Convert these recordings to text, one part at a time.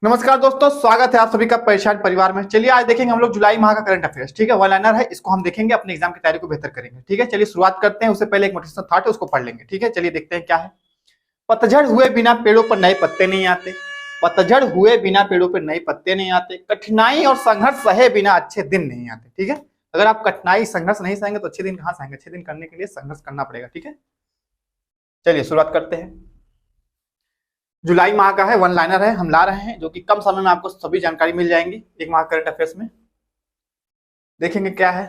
नमस्कार दोस्तों, स्वागत है आप सभी का परेशान परिवार में। चलिए आज देखेंगे हम लोग जुलाई माह का करंट अफेयर्स। ठीक है, वन लाइनर है, इसको हम देखेंगे, अपने एग्जाम की तैयारी को बेहतर करेंगे। ठीक है, चलिए शुरुआत करते हैं। उससे पहले एक मोटिवेशनल थॉट है, उसको पढ़ लेंगे। ठीक है, चलिए देखते हैं क्या है। पतझड़ हुए बिना पेड़ों पर नए पत्ते नहीं आते। पतझड़ हुए बिना पेड़ों पर नए पत्ते नहीं आते। कठिनाई और संघर्ष सहे बिना अच्छे दिन नहीं आते। ठीक है, अगर आप कठिनाई संघर्ष नहीं सहेंगे तो अच्छे दिन कहाँ से आएंगे? अच्छे दिन करने के लिए संघर्ष करना पड़ेगा। ठीक है, चलिए शुरुआत करते हैं। जुलाई माह का है, वन लाइनर है, हम ला रहे हैं, जो कि कम समय में आपको सभी जानकारी मिल जाएंगी एक माह करंट अफेयर्स में। देखेंगे क्या है।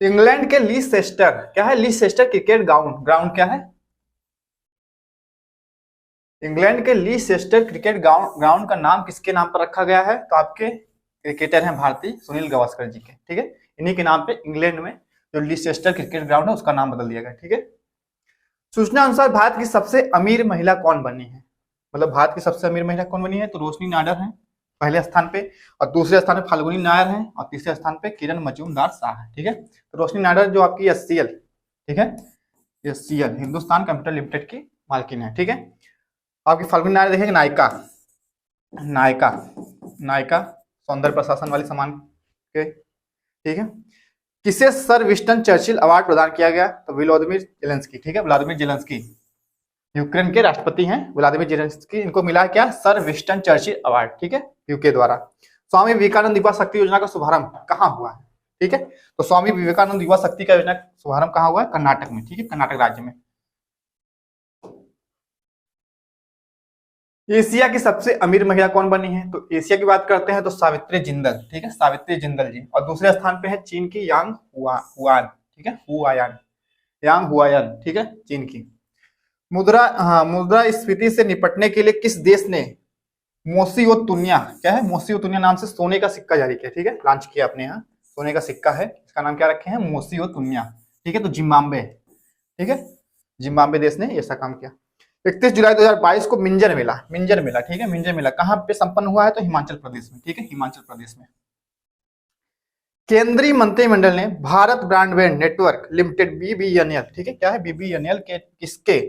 इंग्लैंड के लीसेस्टर, क्या है? लीसेस्टर क्रिकेट ग्राउंड, ग्राउंड क्या है? इंग्लैंड के लीसेस्टर क्रिकेट ग्राउंड का नाम किसके नाम पर रखा गया है? तो आपके क्रिकेटर हैं भारतीय सुनील गावस्कर जी के। ठीक है, इन्हीं के नाम पे इंग्लैंड में जो लीसेस्टर क्रिकेट ग्राउंड है उसका नाम बदल दिया गया। ठीक है, सूचना अनुसार भारत की सबसे अमीर महिला कौन बनी है? मतलब भारत की सबसे अमीर महिला कौन बनी है? तो रोशनी नायडर है पहले स्थान पे, और दूसरे स्थान पे फाल्गुनी नायर है, और तीसरे स्थान पे किरण मजूमदार शाह है। ठीक है, तो रोशनी नायडर जो आपकी एचसीएल, ठीक है, एचसीएल हिंदुस्तान कंप्यूटर लिमिटेड की मालकिन है। ठीक है, आपकी फाल्गुनी नायर देखेंगे नायका, नायका, नायका सौंदर्य प्रशासन वाले सामान के। ठीक है, किसे सर विंस्टन चर्चिल अवार्ड प्रदान किया गया? तो व्लादिमीर जेलेंस्की। ठीक है, व्लादिमीर जेलेंस्की यूक्रेन के राष्ट्रपति हैं, व्लादिमीर जेलेंस्की, इनको मिला है क्या? Sir Winston Churchill award. ठीक है, यूके द्वारा। स्वामी विवेकानंद युवा शक्ति योजना का शुभारंभ कहाँ हुआ है? ठीक है, तो स्वामी विवेकानंद युवा शक्ति का योजना शुभारंभ कहाँ हुआ है? कर्नाटक में। ठीक है, कर्नाटक राज्य में। एशिया की सबसे अमीर महिला कौन बनी है? तो एशिया की बात करते हैं तो सावित्री जिंदल। ठीक है, सावित्री जिंदल जी। और दूसरे स्थान पे है चीन की यांग हुआन। ठीक है, हुआयान, यांग हुआयान। ठीक है, चीन की। मुद्रास्फीति से निपटने के लिए किस देश ने मोसियोतुनिया, क्या है? मोसियोतुनिया नाम से सोने का सिक्का जारी किया। ठीक है, लॉन्च किया अपने यहाँ, सोने का सिक्का है, इसका नाम क्या रखे हैं? मोसियोतुनिया। ठीक है, तो जिम्बाब्वे, ठीक है, जिम्बाब्वे देश ने ऐसा काम किया। 31 जुलाई 2022 को मिंजर मेला, मिंजर मेला, ठीक है, मिंजर मेला कहाँ पे संपन्न हुआ है? तो हिमाचल प्रदेश में। ठीक है, हिमाचल प्रदेश में। केंद्रीय मंत्रिमंडल ने Bharat broadband network limited BBNL, ठीक है, क्या है? बीबीएनएल के किसके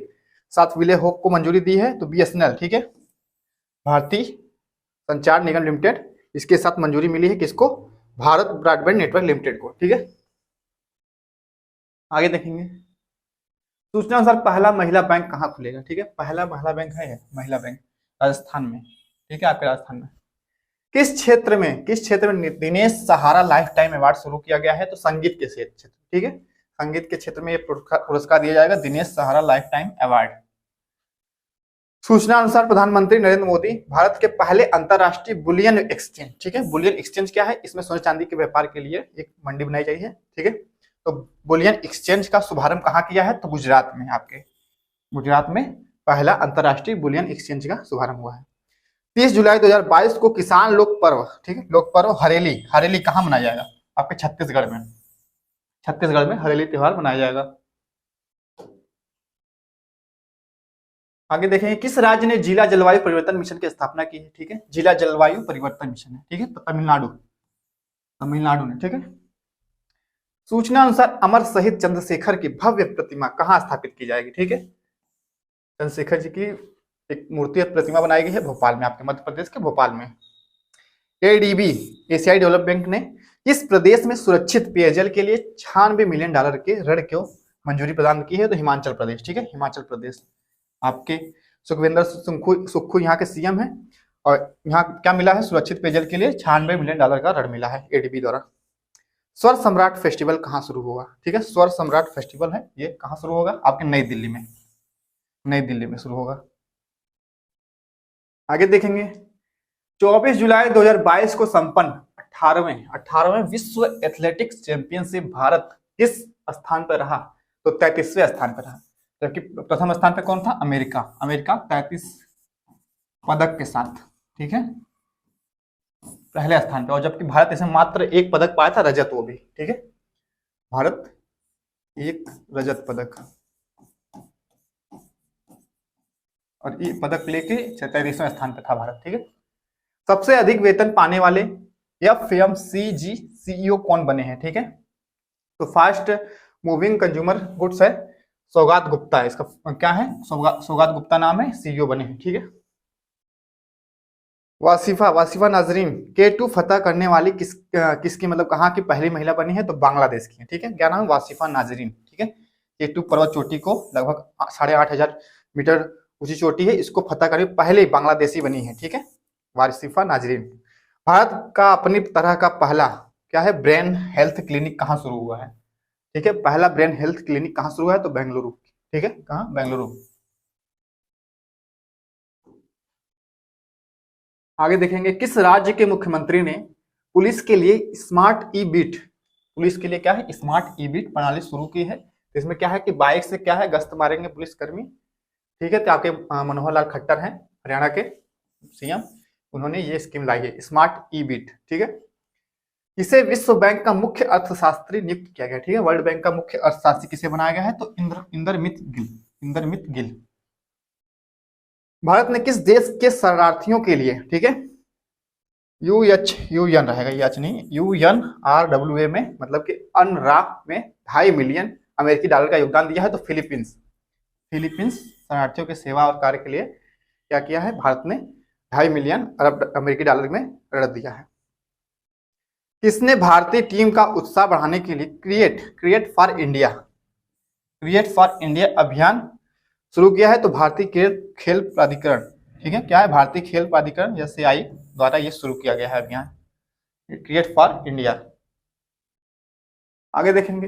साथ विलय हो को मंजूरी दी है? तो बीएसएनएल। ठीक है, भारतीय संचार निगम लिमिटेड, इसके साथ मंजूरी मिली है किसको? भारत ब्रॉडबैंड नेटवर्क लिमिटेड को। ठीक है, आगे देखेंगे। सूचना अनुसार पहला महिला बैंक कहाँ खुलेगा? ठीक है, पहला महिला बैंक है, महिला बैंक राजस्थान में। ठीक है, आपके राजस्थान में। किस क्षेत्र में दिनेश सहारा लाइफ टाइम अवार्ड शुरू किया गया है? तो संगीत के क्षेत्र। ठीक है, संगीत के क्षेत्र में ये पुरस्कार दिया जाएगा, दिनेश सहारा लाइफ टाइम अवार्ड। सूचना अनुसार प्रधानमंत्री नरेंद्र मोदी भारत के पहले अंतरराष्ट्रीय बुलियन एक्सचेंज, ठीक है, बुलियन एक्सचेंज क्या है? इसमें सोने चांदी के व्यापार के लिए एक मंडी बनाई जाती है। ठीक है, तो बुलियन एक्सचेंज का शुभारंभ कहाँ किया है? तो गुजरात में, आपके गुजरात में पहला अंतरराष्ट्रीय बुलियन एक्सचेंज का शुभारंभ हुआ है। 30 जुलाई 2022 को किसान लोक पर्व, ठीक है, लोक पर्व हरेली, हरेली कहाँ मनाया जाएगा? आपके छत्तीसगढ़ में, छत्तीसगढ़ में हरेली त्योहार मनाया जाएगा। आगे देखेंगे, किस राज्य ने जिला जलवायु परिवर्तन मिशन की स्थापना की है? ठीक है, जिला जलवायु परिवर्तन मिशन है। ठीक है, तो तमिलनाडु, तमिलनाडु ने। ठीक है, सूचना अनुसार अमर शहीद चंद्रशेखर की भव्य प्रतिमा कहाँ स्थापित की जाएगी? ठीक है, चंद्रशेखर जी की एक मूर्ति प्रतिमा बनाई गई है भोपाल में, आपके मध्य प्रदेश के भोपाल में। एडीबी, एशियाई डेवलपमेंट बैंक ने किस प्रदेश में सुरक्षित पेयजल के लिए $96 मिलियन के ऋण को मंजूरी प्रदान की है? तो हिमाचल प्रदेश। ठीक है, हिमाचल प्रदेश। आपके सुखविंदर सुक्खू यहाँ के सीएम है, और यहाँ क्या मिला है? सुरक्षित पेयजल के लिए $96 मिलियन का ऋण मिला है एडीबी द्वारा। स्वर सम्राट फेस्टिवल कहाँ शुरू होगा? ठीक है, स्वर सम्राट फेस्टिवल है, ये कहाँ शुरू होगा? आपके नई दिल्ली में, नई दिल्ली में शुरू होगा। आगे देखेंगे, 24 जुलाई 2022 को संपन्न 18वें विश्व एथलेटिक्स चैंपियनशिप भारत किस स्थान पर रहा? तो 33वें स्थान पर रहा, जबकि प्रथम स्थान पे कौन था? अमेरिका, अमेरिका 33 पदक के साथ। ठीक है, पहले स्थान पे, और जबकि भारत इसमें मात्र एक पदक पाया था, रजत, वो भी। ठीक है, भारत एक रजत पदक, और ये पदक लेके 33वें स्थान पे था भारत। ठीक है, सबसे अधिक वेतन पाने वाले FMCG CEO कौन बने हैं? ठीक है, तो फास्ट मूविंग कंज्यूमर गुड्स है, सौगात गुप्ता है इसका क्या है, सौगात गुप्ता नाम है, सीईओ बने हैं। ठीक है। वासिफा वासिफा नाजरीन K2 फतह करने वाली किसकी मतलब कहाँ की पहली महिला बनी है, तो बांग्लादेश की है। ठीक है, क्या नाम है, वासिफा नाजरीन। ठीक है, K2 पर्वत चोटी को लगभग 8,500 मीटर ऊंची चोटी है, इसको फतह करने पहले बांग्लादेशी बनी है। ठीक है, वासिफा नाजरीन। भारत का अपनी तरह का पहला क्या है, ब्रेन हेल्थ क्लिनिक कहाँ शुरू हुआ है। ठीक है, पहला ब्रेन हेल्थ क्लिनिक कहाँ शुरू हुआ है, तो बेंगलुरु। ठीक है, कहाँ, बेंगलुरु। आगे देखेंगे, किस राज्य के मुख्यमंत्री ने पुलिस के लिए स्मार्ट ई बीट, पुलिस के लिए क्या है, स्मार्ट ई बीट प्रणाली शुरू की है। तो इसमें क्या है कि बाइक से क्या है, गश्त मारेंगे पुलिसकर्मी। ठीक है, तो आपके मनोहर लाल खट्टर हैं हरियाणा के सीएम, उन्होंने ये स्कीम लाई है, स्मार्ट ई बीट। ठीक है, इसे विश्व बैंक का मुख्य अर्थशास्त्री नियुक्त किया गया। ठीक है, वर्ल्ड बैंक का मुख्य अर्थशास्त्री किसे बनाया गया है, तो इंदरमित गिल, इंदरमित गिल। भारत ने किस देश के शरणार्थियों के लिए, ठीक है, UN रहेगा, ये एच नहीं, UNRWA में, मतलब कि अनरा में 2.5 मिलियन अमेरिकी डॉलर का योगदान दिया है। तो फिलीपींस शरणार्थियों की सेवा और कार्य के लिए क्या किया है, भारत ने 2.5 मिलियन अरब अमेरिकी डॉलर में ऋण दिया है। किसने भारतीय टीम का उत्साह बढ़ाने के लिए क्रिएट फॉर इंडिया अभियान शुरू किया है, तो भारतीय खेल प्राधिकरण। ठीक है, क्या है, भारतीय खेल प्राधिकरण या CI द्वारा ये शुरू किया गया है अभियान, क्रिएट फॉर इंडिया। आगे देखेंगे,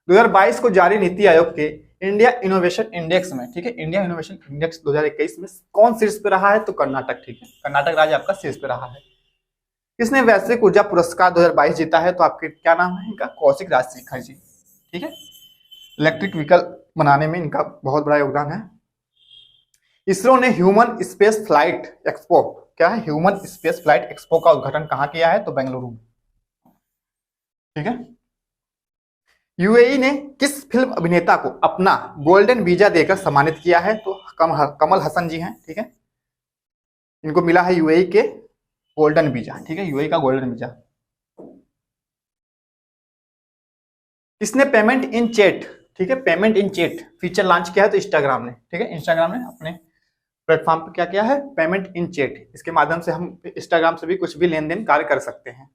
2022 को जारी नीति आयोग के इंडिया इनोवेशन इंडेक्स में, ठीक है, इंडिया इनोवेशन इंडेक्स 2021 में कौन शीर्ष पे रहा है, तो कर्नाटक। ठीक है, कर्नाटक राज्य आपका शीर्ष पे रहा है। किसने वैश्विक ऊर्जा पुरस्कार 2022 जीता है, तो आपके क्या नाम है इनका, कौशिक राजशेखर जी। ठीक है, इलेक्ट्रिक व्हीकल बनाने में इनका बहुत बड़ा योगदान है। इसरो ने ह्यूमन स्पेस फ्लाइट एक्सपो, क्या है, ह्यूमन स्पेस फ्लाइट एक्सपो का उद्घाटन कहाँ किया है, तो बेंगलुरु में। ठीक है, UAE ने किस फिल्म अभिनेता को अपना गोल्डन वीजा देकर सम्मानित किया है, तो कमल हसन जी हैं। ठीक है, इनको मिला है UAE के गोल्डन वीजा। ठीक है, UAE का गोल्डन वीजा। किसने पेमेंट इन चैट, ठीक है, payment in chat feature launch किया है, तो इंस्टाग्राम ने। ठीक है, इंस्टाग्राम ने अपने प्लेटफॉर्म पर क्या किया है, पेमेंट इन चैट, इसके माध्यम से हम इंस्टाग्राम से भी कुछ भी लेन देन कार्य कर सकते हैं।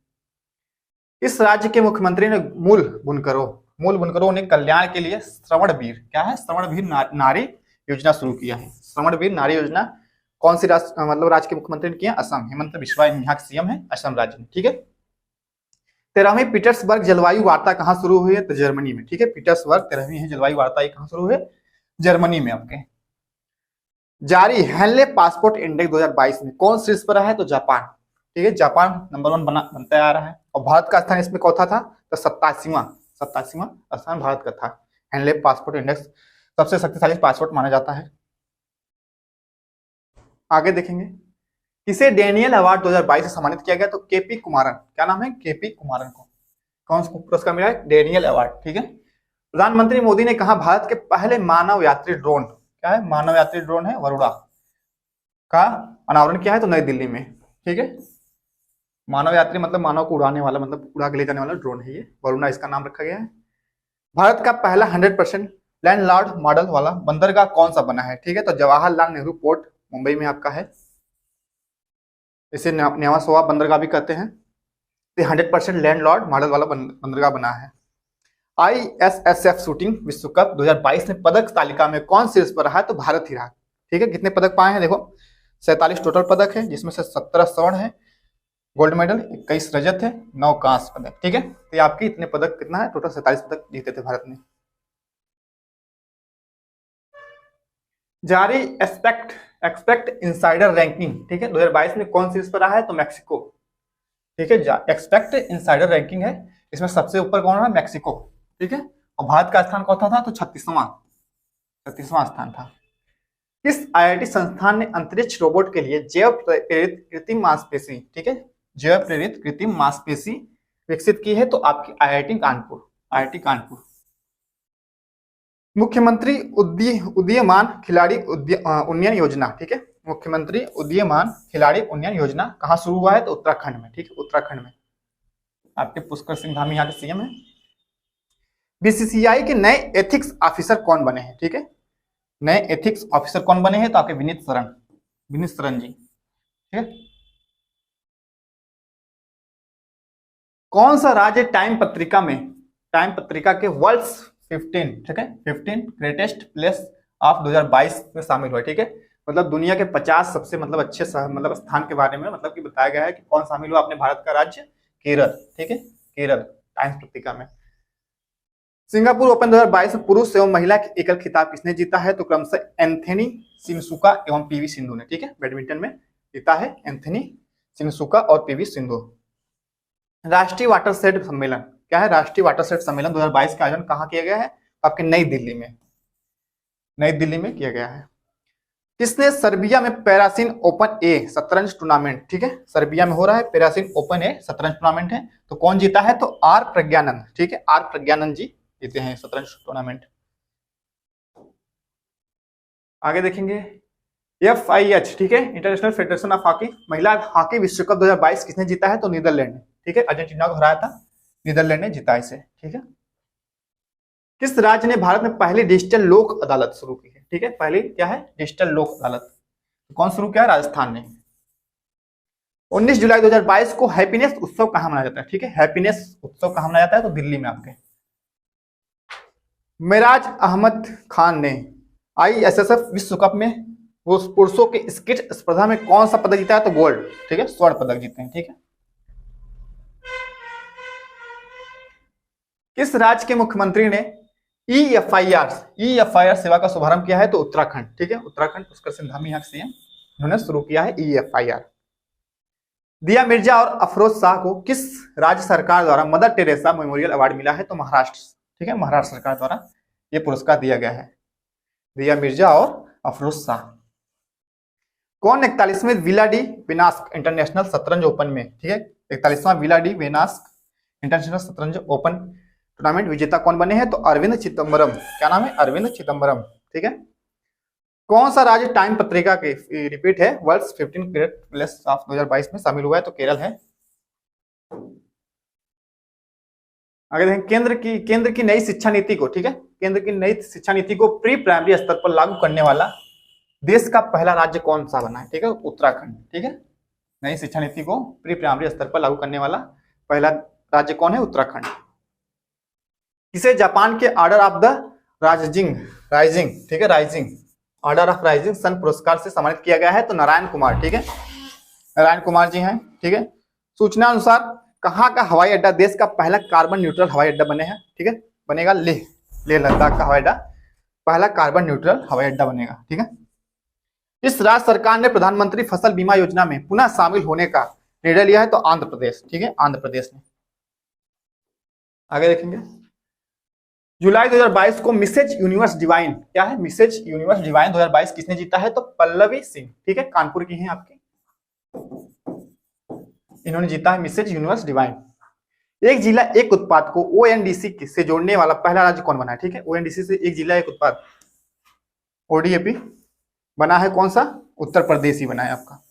इस राज्य के मुख्यमंत्री ने मूल बुनकरों ने कल्याण के लिए श्रवणवीर, क्या है, श्रवणवीर नारी योजना शुरू किया है। श्रवणवीर नारी योजना कौन सी राज्य के मुख्यमंत्री ने किया, असम, हेमंत बिश्वा यहाँ के सीएम है, असम राज्य में। ठीक है, 13वीं पीटर्सबर्ग जलवायु वार्ता कहाँ शुरू हुई है, तो जर्मनी में। ठीक है, पीटर्सबर्ग 13वीं जलवायु वार्ता कहाँ शुरू हुई है, जर्मनी में आपके। जारी हेनले पासपोर्ट इंडेक्स 2022 में कौन शीर्ष पर रहा है, तो जापान। ठीक है, जापान नंबर 1 बनता आ रहा है, और भारत का स्थान इसमें कौन था, तो 87वां स्थान भारत का था। हेनले पासपोर्ट इंडेक्स सबसे शक्तिशाली पासपोर्ट माना जाता है। आगे देखेंगे, किसे डेनियल अवार्ड 2022 से सम्मानित किया गया, तो KP कुमारन, क्या नाम है, KP कुमारन को कौन सा पुरस्कार मिला है, डेनियल अवार्ड। ठीक है, प्रधानमंत्री मोदी ने कहा भारत के पहले मानव यात्री ड्रोन, क्या है, मानव यात्री ड्रोन है, वरुणा का अनावरण किया है, तो नई दिल्ली में। ठीक है, मानव यात्री मतलब मानव को उड़ाने वाला, मतलब उड़ा के ले जाने वाला ड्रोन है ये, वरुणा इसका नाम रखा गया है। भारत का पहला 100% लैंडलॉर्ड मॉडल वाला बंदरगाह कौन सा बना है, ठीक है, तो जवाहरलाल नेहरू पोर्ट मुंबई में आपका है, इसे न्यावासोवा बंदरगाह भी कहते हैं। 100% लैंडलॉर्ड मॉडल वाला बंदरगाह बना है। ISSF शूटिंग विश्व कप 2022 में पदक तालिका में कौन शीर्ष पर रहा है, तो भारत ही रहा। ठीक है, कितने पदक पाए हैं, देखो 47 टोटल पदक है, जिसमें से 17 स्वर्ण है, गोल्ड मेडल 21 रजत है, 9 कांस्य पदक। ठीक है, तो आपकी इतने पदक कितना है, टोटल 47 पदक जीते थे भारत ने। जारी एक्सपेक्ट इंसाइडर रैंकिंग, ठीक है, 2022 में कौन शीर्ष पर रहा है, तो मैक्सिको। ठीक है, एक्सपेक्ट इंसाइडर रैंकिंग है, इसमें सबसे ऊपर कौन रहा, मैक्सिको। ठीक है, और भारत का स्थान कौन था, तो 36वां स्थान था। किस IIT संस्थान ने अंतरिक्ष रोबोट के लिए जैव प्रेरित कृत्रिम मांसपेशी, ठीक है, जैव प्रेरित कृत्रिम मांसपेशी विकसित की है, तो आपकी IIT कानपुर। मुख्यमंत्री उदीयमान खिलाड़ी उन्नयन योजना, ठीक है, मुख्यमंत्री उदीयमान खिलाड़ी उन्नयन योजना कहाँ शुरू हुआ है, तो उत्तराखंड में। ठीक है, उत्तराखंड में आपके पुष्कर सिंह धामी यहाँ के CM है। बीसीसीआई के नए एथिक्स ऑफिसर कौन बने हैं? ठीक है, नए एथिक्स ऑफिसर कौन बने हैं? तो आपके विनीत शरण जी। ठीक है, कौन सा राज्य टाइम पत्रिका के वर्ल्ड 15, ठीक है, 15 ग्रेटेस्ट प्लेस ऑफ 2022 में शामिल हुआ। ठीक है, मतलब दुनिया के 50 सबसे मतलब अच्छे मतलब स्थान के बारे में मतलब कि बताया गया है कि कौन शामिल हुआ अपने भारत का राज्य केरल। ठीक है, केरल टाइम्स पत्रिका में। सिंगापुर ओपन 2022 में पुरुष एवं महिला एकल खिताब किसने जीता है? तो क्रमशः एंथनी सिनसुका एवं पीवी सिंधु ने। ठीक है, बैडमिंटन में जीता है एंथनी सिनसुका और पीवी सिंधु। राष्ट्रीय वाटरशेड सम्मेलन क्या है? राष्ट्रीय वाटरशेड सम्मेलन 2022 का आयोजन कहाँ किया गया है? आपके नई दिल्ली में किया गया है। किसने सर्बिया में पैरासिन ओपन ए शतरंज टूर्नामेंट, ठीक है, सर्बिया में हो रहा है पैरासिन ओपन ए शतरंज टूर्नामेंट है, तो कौन जीता है? तो आर प्रज्ञानंद। ठीक है, आर प्रज्ञानंद जी जीते हैं शतरंज टूर्नामेंट। आगे देखेंगे FIH, ठीक है, इंटरनेशनल फेडरेशन ऑफ हॉकी, महिला हॉकी विश्व कप 2022 किसने जीता है? तो नीदरलैंड ने। ठीक है, अर्जेंटीना को हराया था, नीदरलैंड ने जीता इसे। ठीक है, किस राज्य ने भारत में पहली डिजिटल लोक अदालत शुरू की है? ठीक है, पहली क्या है? डिजिटल लोक अदालत। कौन शुरू किया? राजस्थान ने। 19 जुलाई 2022 को हैप्पीनेस उत्सव कहां मनाया जाता है? ठीक है, हैप्पीनेस उत्सव कहां मनाया जाता है? तो दिल्ली में आपके। मेराज अहमद खान ने ISSF विश्व कप में वो पुरुषों के स्किट स्पर्धा में कौन सा पदक जीता है? तो गोल्ड। ठीक है, स्वर्ण पदक जीते हैं। ठीक है, किस राज्य के मुख्यमंत्री ने EFIR सेवा का शुभारंभ किया है? तो उत्तराखंड। ठीक है, उत्तराखंड पुष्कर सिंह धामी यहाँ सीएम, उन्होंने शुरू किया है EFIR। दिया मिर्जा और अफरोज शाह को किस राज्य सरकार द्वारा मदर टेरेसा मेमोरियल अवार्ड मिला है? तो महाराष्ट्र। ठीक है, महाराष्ट्र सरकार द्वारा यह पुरस्कार दिया गया है, दिया मिर्जा और अफरोज शाह। कौन 41वें विला डी वेनास्क इंटरनेशनल शतरंज ओपन में, ठीक है, 41वां विला डी वेनास्क इंटरनेशनल शतरंज ओपन टूर्नामेंट विजेता कौन बने हैं? तो अरविंद चिदम्बरम। क्या नाम है? अरविंद चिदम्बरम। ठीक है, कौन सा राज्य टाइम पत्रिका के रिपीट है वर्ल्ड 15 ग्रेट प्लेस ऑफ 2022 में शामिल हुआ है? तो केरल है। आगे देखें केंद्र की नई शिक्षा नीति को, ठीक है, केंद्र की नई शिक्षा नीति को प्री प्राइमरी स्तर पर लागू करने वाला देश का पहला राज्य कौन सा बना है? ठीक है, उत्तराखंड। ठीक है, नई शिक्षा नीति को प्री प्राइमरी स्तर पर लागू करने वाला पहला राज्य कौन है? उत्तराखंड। किसे जापान के ऑर्डर ऑफ द राइजिंग, ठीक है, rising order of rising sun पुरस्कार से सम्मानित किया गया है? तो नारायण कुमार। ठीक है, नारायण कुमार जी हैं। ठीक है, सूचना अनुसार कहाँ का हवाई अड्डा देश का पहला कार्बन न्यूट्रल हवाई अड्डा बने हैं? ठीक है, बनेगा लेह लद्दाख का हवाई अड्डा पहला कार्बन न्यूट्रल हवाई अड्डा बनेगा। ठीक है, इस राज्य सरकार ने प्रधानमंत्री फसल बीमा योजना में पुनः शामिल होने का निर्णय लिया है? तो आंध्र प्रदेश। ठीक है, आंध्र प्रदेश ने। आगे देखेंगे जुलाई 2022 को मिसेज यूनिवर्स डिवाइन, क्या है? मिसेज यूनिवर्स डिवाइन 2022 किसने जीता है? तो पल्लवी सिंह। ठीक है, कानपुर की हैं आपकी, इन्होंने जीता है मिसेज यूनिवर्स डिवाइन। एक जिला एक उत्पाद को ONDC से जोड़ने वाला पहला राज्य कौन बना है? ठीक है, ONDC से एक जिला एक उत्पाद ODAP बना है, कौन सा? उत्तर प्रदेश ही बना है आपका।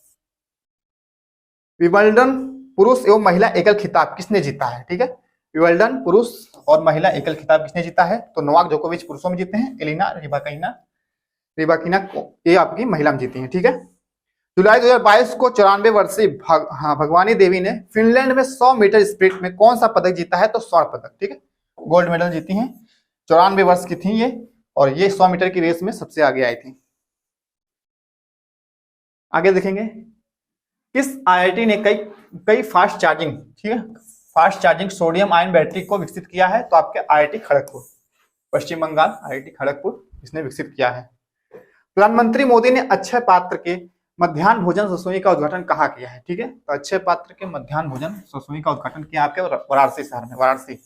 विंबलडन पुरुष एवं महिला एकल खिताब किसने जीता है? ठीक है, विंबलडन पुरुष और महिला एकल खिताब किसने जीता है? तो नोवाक जोकोविच पुरुषों में जीते हैं, एलिना रिबाकिना ये आपकी महिला में जीती हैं। ठीक है, जुलाई 2022 को 94 वर्षीय भगवानी देवी ने फिनलैंड में 100 मीटर स्प्रिंट में कौन सा पदक जीता है? तो स्वर्ण पदक। ठीक है, गोल्ड मेडल जीती हैं, 94 वर्ष की थी ये, और ये 100 मीटर की रेस में सबसे आगे आई थी। आगे देखेंगे किस IIT ने कई फास्ट चार्जिंग, ठीक है, fast charging sodium ion battery को विकसित किया है? तो आपके IIT खड़गपुर, पश्चिम बंगाल IIT खड़गपुर इसने विकसित किया है। प्रधानमंत्री मोदी ने अक्षय पात्र के मध्याह्न भोजन रसोई का उद्घाटन कहाँ किया है? ठीक है, तो अक्षय पात्र के मध्याह्न भोजन रसोई का उद्घाटन किया आपके वाराणसी शहर में, वाराणसी।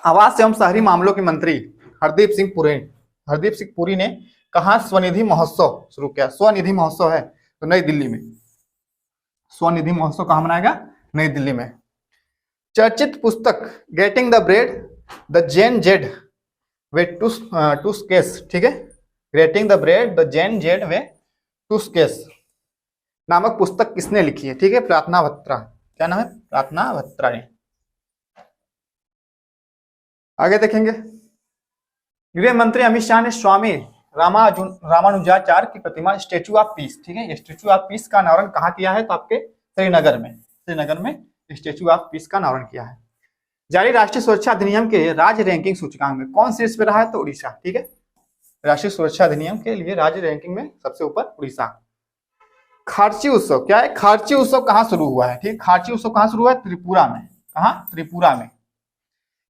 आवास एवं शहरी मामलों के मंत्री हरदीप सिंह पुरी ने कहा स्वनिधि महोत्सव शुरू किया? स्वनिधि महोत्सव है तो नई दिल्ली में। स्वनिधि महोत्सव कहां मनाएगा? नई दिल्ली में। चर्चित पुस्तक getting the bread the gen Z way to success, ठीक है, getting the bread the gen Z way to success नामक पुस्तक किसने लिखी है? ठीक है, प्रार्थना बत्रा। क्या नाम है? प्रार्थना बत्रा ने। आगे देखेंगे, गृह मंत्री अमित शाह ने स्वामी रामानुजाचार्य की प्रतिमा स्टेचू ऑफ पीस, ठीक है, स्टेचू ऑफ पीस का अनावरण कहाँ किया है? तो आपके श्रीनगर में स्टेचू ऑफ पीस का अनावरण किया है। जारी राष्ट्रीय सुरक्षा अधिनियम के राज्य रैंकिंग सूचकांक में कौन शीर्ष पे रहा है? तो उड़ीसा, ठीक है, राष्ट्रीय सुरक्षा अधिनियम के लिए राज्य रैंकिंग में सबसे ऊपर उड़ीसा। खारची उत्सव क्या है? खारची उत्सव कहाँ शुरू हुआ है? ठीक, खारची उत्सव कहाँ शुरू हुआ है? त्रिपुरा में। कहाँ? त्रिपुरा में।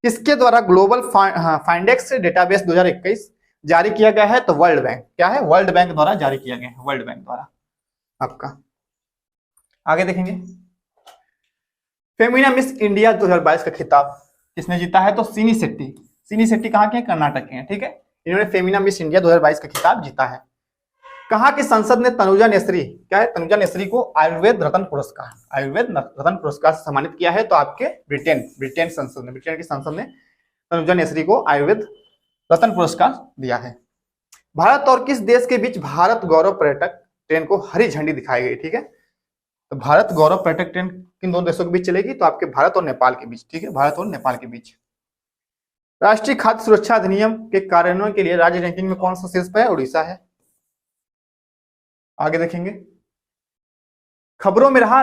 किसके द्वारा ग्लोबल फाइंडेक्स डेटाबेस 2021 जारी किया गया है? तो वर्ल्ड बैंक। क्या है? वर्ल्ड बैंक द्वारा जारी किया गया है, वर्ल्ड बैंक द्वारा आपका। आगे देखेंगे, फेमिना मिस इंडिया 2022 का खिताब किसने जीता है? तो सीनी शेट्टी। सीनी शेट्टी कहाँ के हैं? कर्नाटक के हैं, ठीक है। इन्होंने फेमिना मिस इंडिया 2022 का खिताब जीता है। कहाँ की संसद ने तनुजा नेसरी, क्या है? तनुजा नेसरी को आयुर्वेद रत्न पुरस्कार से सम्मानित किया है? तो आपके ब्रिटेन की संसद ने तनुजा नेसरी को आयुर्वेद रत्न पुरस्कार दिया है। भारत और किस देश के बीच भारत गौरव पर्यटक ट्रेन को हरी झंडी दिखाई गई? ठीक है, तो भारत गौरव पर्यटक ट्रेन किन दोनों देशों के बीच चलेगी? तो आपके भारत और नेपाल के बीच, ठीक है, भारत और नेपाल के बीच। राष्ट्रीय खाद्य सुरक्षा अधिनियम के कार्यान्वयन के लिए राज्य रैंकिंग में कौन सा शीर्ष पे है? उड़ीसा है। आगे देखेंगे, खबरों में रहा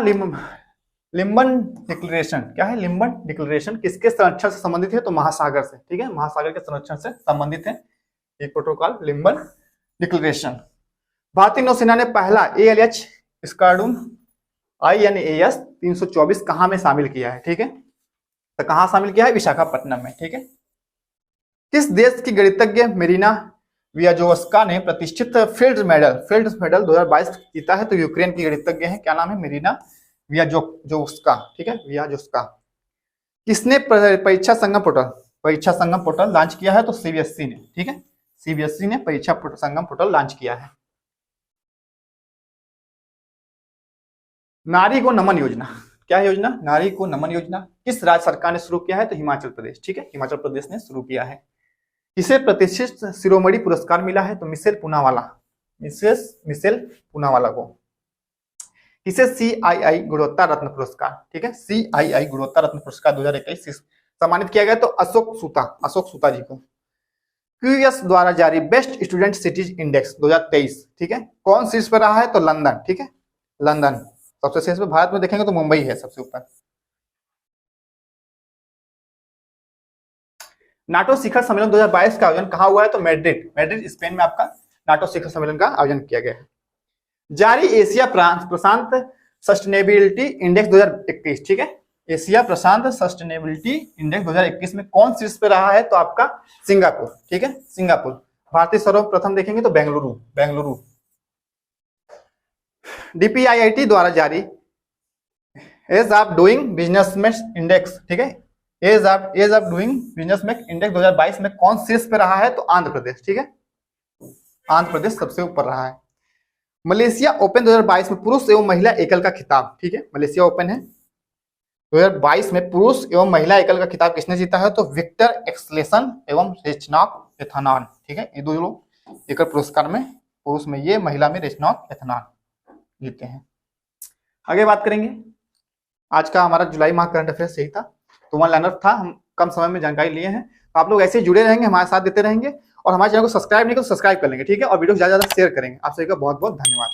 लिम्बन डिक्लेरेशन। क्या है? लिम्बन डिक्लेरेशन किसके संरक्षण से संबंधित है? तो महासागर से, ठीक है, महासागर के संरक्षण से संबंधित है एक प्रोटोकॉल, लिम्बन डिक्लेरेशन। भारतीय नौसेना ने पहला ALH स्क्वाड्रन INAS 324 कहाँ में शामिल किया है? ठीक है, तो कहाँ शामिल किया है? विशाखापट्टनम में, ठीक है। किस देश की गणितज्ञ मेरिना वियाजोव्स्का ने प्रतिष्ठित फील्ड मेडल 2022 जीता है? तो यूक्रेन की गणितज्ञ है, क्या नाम है? मेरिना वियाजोव्स्का, ठीक है, वियाजोव्स्का। किसने परीक्षा संगम पोर्टल लॉन्च किया है? तो CBSE ने, ठीक है, CBSE ने परीक्षा संगम पोर्टल लॉन्च किया है। नारी को नमन योजना, क्या योजना? नारी को नमन योजना किस राज्य सरकार ने शुरू किया है? तो हिमाचल प्रदेश, ठीक है, हिमाचल प्रदेश ने शुरू किया है। किसे प्रतिष्ठित शिरोमणि पुरस्कार मिला है? तो मिसेस मिसेल पूनावाला को। किसे CII गुणवत्ता रत्न पुरस्कार, ठीक है, CII गुणवत्ता रत्न पुरस्कार 2021 सम्मानित किया गया? तो अशोक सूता जी को। QS द्वारा जारी बेस्ट स्टूडेंट सिटीज इंडेक्स 2023, ठीक है, कौन शीर्ष पर रहा है? तो लंदन, ठीक है, लंदन सबसे शीर्ष पे। भारत में देखेंगे तो मुंबई है सबसे ऊपर। नाटो शिखर सम्मेलन 2022 का आयोजन कहाँ हुआ है? तो मैड्रिड स्पेन में आपका नाटो शिखर सम्मेलन का आयोजन किया गया है। जारी एशिया प्रशांत सस्टेनेबिलिटी इंडेक्स 2021, ठीक है, एशिया प्रशांत सस्टेनेबिलिटी इंडेक्स 2021 में कौन शीर्ष पे रहा है? तो आपका सिंगापुर, ठीक है, सिंगापुर। भारतीय सर्वप्रथम देखेंगे तो बेंगलुरु। DPIIT द्वारा जारी ease of doing business index, ठीक है, ease of doing business index 2022 में कौन शीर्ष पे रहा है? तो आंध्र प्रदेश, ठीक है, आंध्र प्रदेश सबसे ऊपर रहा है। मलेशिया ओपन 2022 में पुरुष एवं महिला एकल का खिताब, ठीक है, मलेशिया ओपन है 2022 में पुरुष एवं महिला एकल का खिताब किसने जीता है? तो विक्टर एक्सलेसन एवं रेचनॉक एथनॉन, ठीक है, ये दो लोग एकल पुरस्कार में, पुरुष में ये, महिला में रेचनॉक एथनॉन जीते हैं। आगे बात करेंगे, आज का हमारा जुलाई माह करंट अफेयर्स यही था, तो वन लाइनर था, हम कम समय में जानकारी लिए हैं। तो आप लोग ऐसे ही जुड़े रहेंगे, हमारे साथ देते रहेंगे, और हमारे चैनल को सब्सक्राइब नहीं कर तो सब्सक्राइब कर लेंगे, ठीक है, और वीडियो को ज्यादा से ज्यादा शेयर करेंगे। आप सभी का बहुत बहुत धन्यवाद।